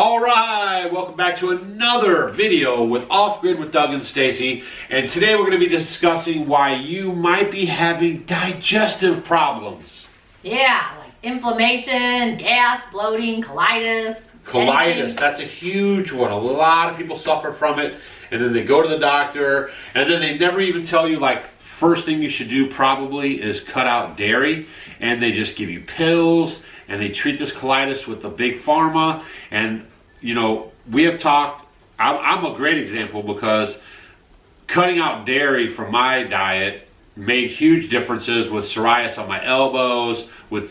All right, welcome back to another video with Off Grid with Doug and Stacy. And today we're going to be discussing why you might be having digestive problems. Yeah, like inflammation, gas, bloating, colitis. Colitis, that's a huge one. A lot of people suffer from it, and then they go to the doctor, and then they never even tell you, like, first thing you should do probably is cut out dairy, and they just give you pills, and they treat this colitis with the big pharma. And you know, we have talked, I'm a great example because cutting out dairy from my diet made huge differences with psoriasis on my elbows, with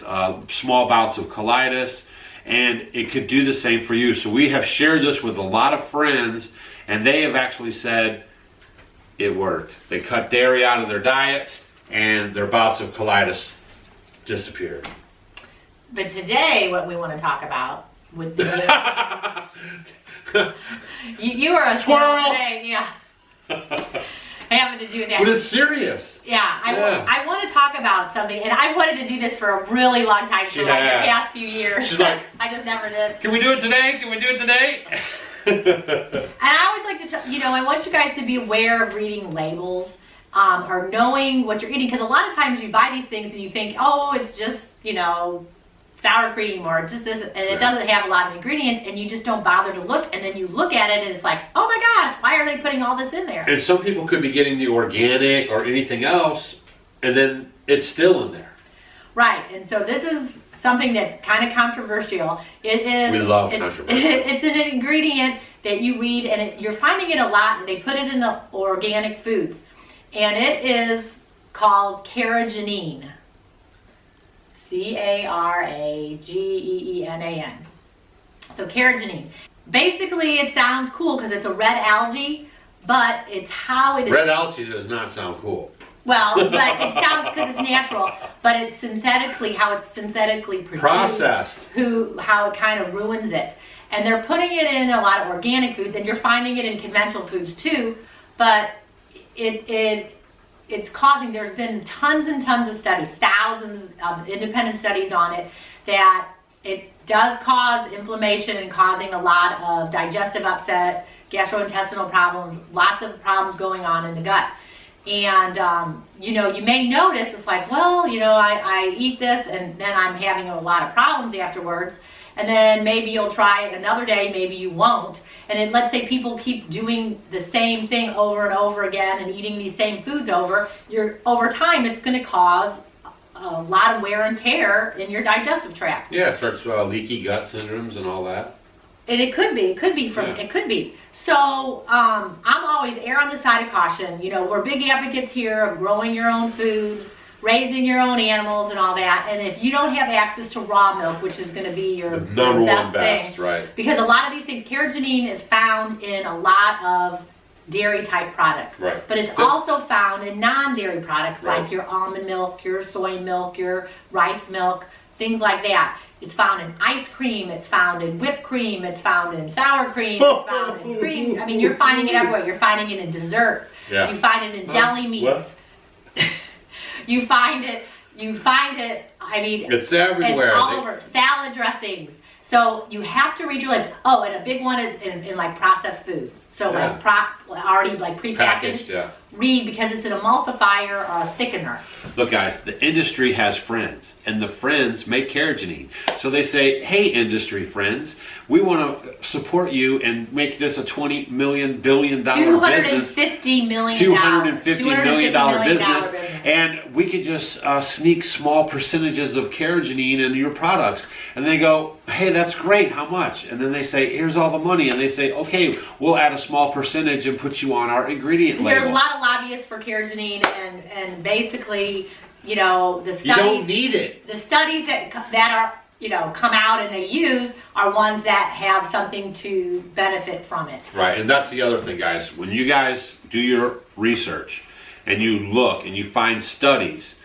small bouts of colitis, and it could do the same for you. So we have shared this with a lot of friends, and they have actually said it worked. They cut dairy out of their diets, and their bouts of colitis disappeared. But today, what we want to talk about with the you are a squirrel today, yeah. Having to do that. But it's serious. Yeah, I want to talk about something, and I wanted to do this for a really long time, for like the past few years. She's like, I just never did. Can we do it today? Can we do it today? And I always like to, I want you guys to be aware of reading labels, or knowing what you're eating, because a lot of times you buy these things and you think, oh, it's just, sour cream, or it's just this, and it doesn't have a lot of ingredients, and you just don't bother to look, and then you look at it and it's like, oh my gosh, why are they putting all this in there? And some people could be getting the organic or anything else, and then it's still in there. Right, and so this is something that's kind of controversial. It is. We love controversial. It's an ingredient that you read, and you're finding it a lot. They put it in the organic foods, and it is called Carrageenan. Carrageenan. So Carrageenan. Basically, it sounds cool because it's a red algae, but it's how it is. Red algae does not sound cool. Well, but it sounds, because it's natural, but it's how it's synthetically produced. Processed. How it kind of ruins it. And they're putting it in a lot of organic foods, and you're finding it in conventional foods too, but it's causing, there's been tons and tons of studies, thousands of independent studies on it, that it does cause inflammation and causing a lot of digestive upset, gastrointestinal problems, lots of problems going on in the gut. And, you may notice, it's like, well, I eat this and then I'm having a lot of problems afterwards. And then maybe you'll try it another day, maybe you won't. And then let's say people keep doing the same thing over and over again and eating these same foods over time, it's going to cause a lot of wear and tear in your digestive tract. Yeah, it starts leaky gut syndromes and all that. And it could be So I'm always err on the side of caution. We're big advocates here of growing your own foods, raising your own animals and all that. And if you don't have access to raw milk, which is going to be your number best one best thing, right? Because a lot of these things, Carrageenan is found in a lot of dairy type products, right? But it's also found in non-dairy products, right, like your almond milk, your soy milk, your rice milk, things like that. It's found in ice cream, it's found in whipped cream, it's found in sour cream, it's found in cream. I mean, you're finding it everywhere. You're finding it in desserts. Yeah. You find it in deli meats. You find it, I mean, it's everywhere. It's all over. Salad dressings. So you have to read your labels. Oh, and a big one is in like processed foods. So already prepackaged. Yeah. Read, because it's an emulsifier or a thickener. Look, guys, the industry has friends, and the friends make Carrageenan. So they say, hey, industry friends, we want to support you and make this a $20 million billion business. $250 million business. And we could just sneak small percentages of Carrageenan in your products. And they go, hey, that's great. How much? And then they say, here's all the money. And they say, okay, we'll add a small percentage and put you on our ingredient label. There's a lot of lobbyists for Carrageenan, and basically, the studies. You don't need it. The studies that are, come out and they use are ones that have something to benefit from it. Right, and that's the other thing, guys. When you guys do your research and you look and you find studies,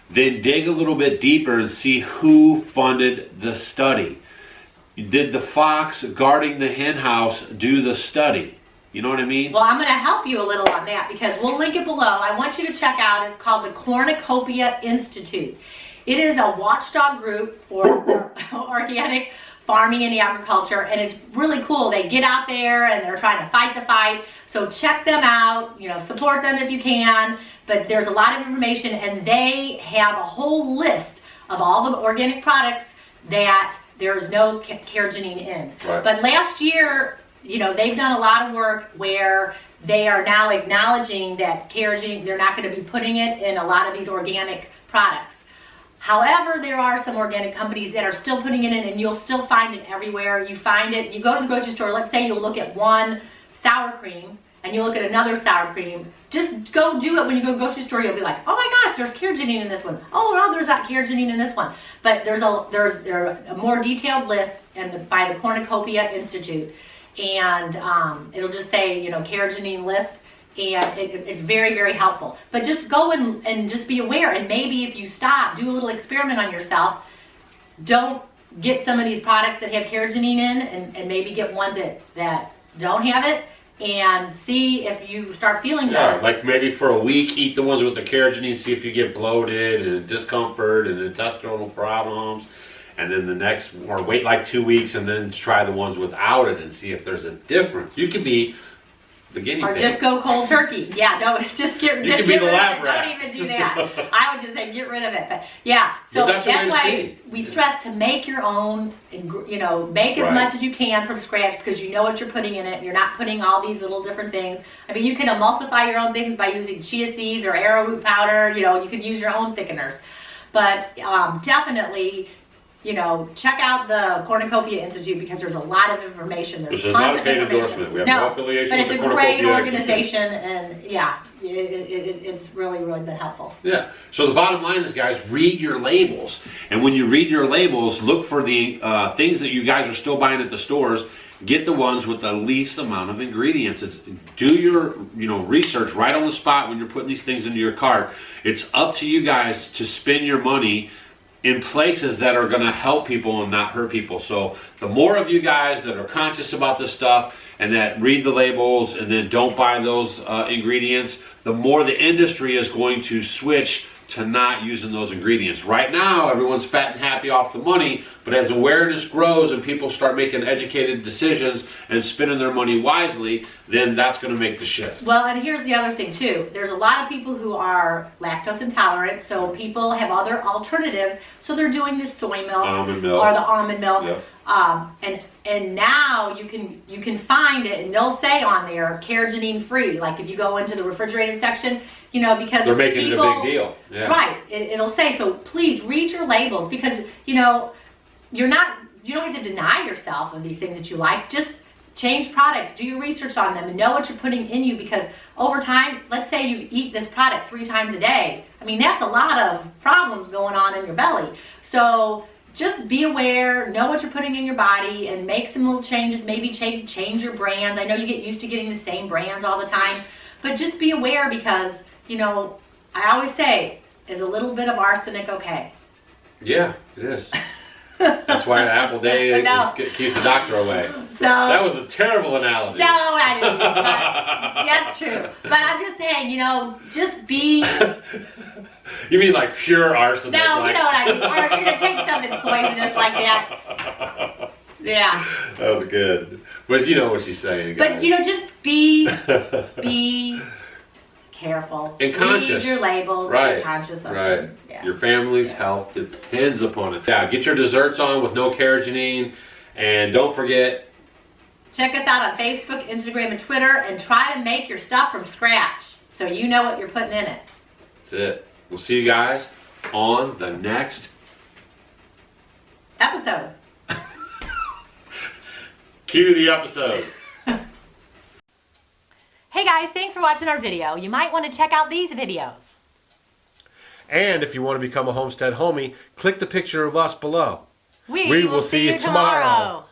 then dig a little bit deeper and see who funded the study. Did the fox guarding the hen house do the study? You know what I mean? Well, I'm going to help you a little on that, because we'll link it below. I want you to check out, it's called the Cornucopia Institute. It is a watchdog group for organic farming and agriculture, and it's really cool. They get out there and they're trying to fight the fight. So check them out, you know, support them if you can. But there's a lot of information, and they have a whole list of all the organic products that there's no carrageenan in. Right. But last year, you know, they've done a lot of work where they are now acknowledging that carrageenan, they're not going to be putting it in a lot of these organic products. However, there are some organic companies that are still putting it in, and you'll still find it everywhere. You find it, you go to the grocery store, let's say you'll look at one sour cream, and you look at another sour cream. Just go do it when you go to the grocery store. You'll be like, oh my gosh, there's carrageenan in this one. Oh no, there's not carrageenan in this one. But there's a more detailed list by the Cornucopia Institute, and it'll just say, you know, carrageenan list. And it's very, very helpful. But just go and just be aware, and maybe if you stop, do a little experiment on yourself. Don't get some of these products that have carrageenan in, and maybe get ones that don't have it, and see if you start feeling better. Yeah, like maybe for a week, eat the ones with the carrageenan, see if you get bloated and discomfort and intestinal problems. And then the next, or wait like 2 weeks and then try the ones without it and see if there's a difference. You could be the guinea pig. Or just go cold turkey. Yeah, don't just get You could be the lab rat. Don't even do that. I would just say get rid of it. But yeah, so But that's why we stress to make your own. You know, make as much as you can from scratch, because you know what you're putting in it. You're not putting all these little different things. I mean, you can emulsify your own things by using chia seeds or arrowroot powder. You know, you can use your own thickeners. But definitely, you know, check out the Cornucopia Institute, because there's a lot of information. There's tons not a of paid information. endorsement. We have no affiliation but with it's the a great Cornucopia organization, and yeah, it's really, really been helpful. Yeah. So the bottom line is, guys, read your labels. And when you read your labels, look for the things that you guys are still buying at the stores. Get the ones with the least amount of ingredients. Do your research right on the spot when you're putting these things into your cart. It's up to you guys to spend your money in places that are going to help people and not hurt people. So the more of you guys that are conscious about this stuff and that read the labels and then don't buy those ingredients, the more the industry is going to switch to not using those ingredients. Right now, everyone's fat and happy off the money, but as awareness grows and people start making educated decisions and spending their money wisely, then that's going to make the shift. Well, and here's the other thing too. There's a lot of people who are lactose intolerant, so people have other alternatives. So they're doing this soy milk, Almond milk. or the almond milk. Yep. And now you can find it, and they'll say on there carrageenan free. Like if you go into the refrigerated section, you know, because They're making people, it a big deal. Yeah. Right. It'll say, so please read your labels, because you know you don't have to deny yourself of these things that you like. Just change products, do your research on them, and know what you're putting in you, because over time, let's say you eat this product 3 times a day. I mean, that's a lot of problems going on in your belly. So just be aware, know what you're putting in your body, and make some little changes. Maybe change your brands. I know you get used to getting the same brands all the time, but just be aware, because, you know, I always say, is a little bit of arsenic okay? Yeah, it is. That's why the apple day keeps the doctor away. So that was a terrible analogy. No, I didn't. But that's true. But I'm just saying, you know, just be. You mean like pure arsenic? No, like... you know what I mean. Or if you're gonna take something poisonous like that. Yeah. That was good. But you know what she's saying, guys. But you know, just be careful. And conscious. Read your labels. Right. And conscious of right. things. Yeah. Your family's health depends upon it. Yeah. Get your desserts on with no carrageenan, and don't forget. Check us out on Facebook, Instagram, and Twitter, and try to make your stuff from scratch so you know what you're putting in it. That's it. We'll see you guys on the next episode. Cue the episode. Hey guys, thanks for watching our video. You might want to check out these videos. And if you want to become a Homestead Homie, click the picture of us below. We will see you tomorrow.